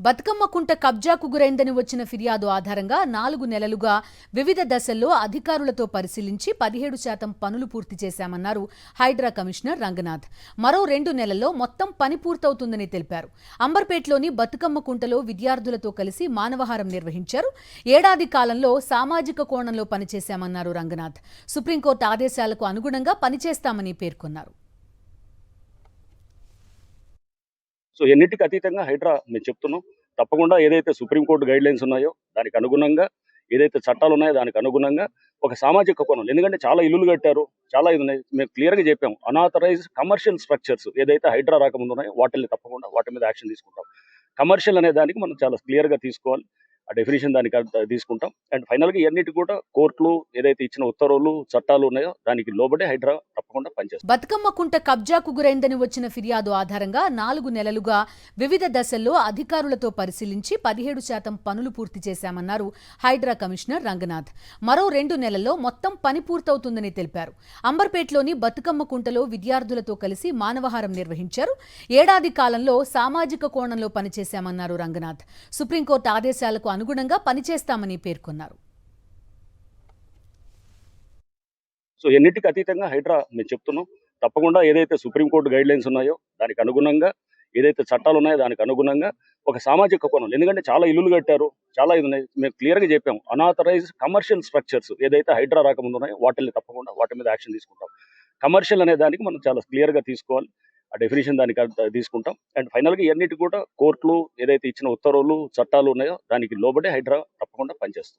బతుకమ్మ కుంట కబ్జాకు గురైందని వచ్చిన ఫిర్యాదు ఆధారంగా 4 నెలలుగా వివిధ దశల్లో అధికారులతో పరిశీలించి 17% పనులు పూర్తి చేశామన్నారు హైడ్రా కమిషనర్ రంగనాథ్. మరో 2 నెలల్లో మొత్తం పని పూర్తవుతుందని తెలిపారు. అంబర్పేటలోని బతుకమ్మ కుంటలో విద్యార్థులతో కలిసి మానవహారం నిర్వహించారు. ఏడాది కాలంలో సామాజిక కోణంలో పనిచేశామన్నారు రంగనాథ్. సుప్రీంకోర్టు ఆదేశాలకు అనుగుణంగా పనిచేస్తామని పేర్కొన్నారు. సో ఎన్నిటికి అతీతంగా హైడ్రా మేము చెప్తున్నాం. తప్పకుండా ఏదైతే సుప్రీంకోర్టు గైడ్ లైన్స్ ఉన్నాయో దానికి అనుగుణంగా, ఏదైతే చట్టాలు ఉన్నాయో దానికి అనుగుణంగా ఒక సామాజిక కోణం, ఎందుకంటే చాలా ఇల్లులు కట్టారు, చాలా ఇది ఉన్నాయి. మేము క్లియర్గా చెప్పాం, అనాథరైజ్డ్ కమర్షియల్ స్ట్రక్చర్స్ ఏదైతే హైడ్రా రాకముందు ఉన్నాయో వాటిని తప్పకుండా వాటి మీద యాక్షన్ తీసుకుంటాం. కమర్షియల్ అనే దానికి మనం చాలా క్లియర్గా తీసుకోవాలి, ఆ డెఫినేషన్ దానికి తీసుకుంటాం. అండ్ ఫైనల్గా ఇవన్నిటి కూడా కోర్టులు ఏదైతే ఇచ్చిన ఉత్తర్వులు చట్టాలు ఉన్నాయో దానికి లోబడే హైడ్రా తప్పకుండా పనిచేస్తుంది. బతుకమ్మ కుంట కబ్జాకు గురైందని వచ్చిన ఫిర్యాదు ఆధారంగా 4 నెలలుగా వివిధ దశల్లో అధికారులతో పరిశీలించి 17% పనులు పూర్తి చేశామన్నారు హైడ్రా కమిషనర్ రంగనాథ్. మరో 2 నెలల్లో మొత్తం పని పూర్తవుతుందని తెలిపారు. అంబర్పేటలోని బతుకమ్మ కుంటలో విద్యార్థులతో కలిసి మానవహారం నిర్వహించారు. ఏడాది కాలంలో సామాజిక కోణంలో పనిచేశామన్నారు రంగనాథ్. సుప్రీంకోర్టు ఆదేశాలకు అనుగుణంగా పనిచేస్తామని పేర్కొన్నారు. సో ఎన్నిటికి అతీతంగా హైడ్రా మేము చెప్తున్నాం. తప్పకుండా ఏదైతే సుప్రీంకోర్టు గైడ్ లైన్స్ ఉన్నాయో దానికి అనుగుణంగా, ఏదైతే చట్టాలు ఉన్నాయో దానికి అనుగుణంగా ఒక సామాజిక కోణం, ఎందుకంటే చాలా ఇల్లులు కట్టారు, చాలా ఇది ఉన్నాయి. మేము క్లియర్గా చెప్పాం, అనాథరైజ్డ్ కమర్షియల్ స్ట్రక్చర్స్ ఏదైతే హైడ్రా రాకముందు ఉన్నాయో వాటిని తప్పకుండా వాటి మీద యాక్షన్ తీసుకుంటాం. కమర్షియల్ అనే దానికి మనం చాలా క్లియర్గా తీసుకోవాలి, ఆ డెఫినేషన్ దానికి తీసుకుంటాం. అండ్ ఫైనల్గా ఇవన్నిటి కూడా కోర్టులు ఏదైతే ఇచ్చిన ఉత్తర్వులు చట్టాలు ఉన్నాయో దానికి లోబడే హైడ్రా తప్పకుండా పనిచేస్తుంది.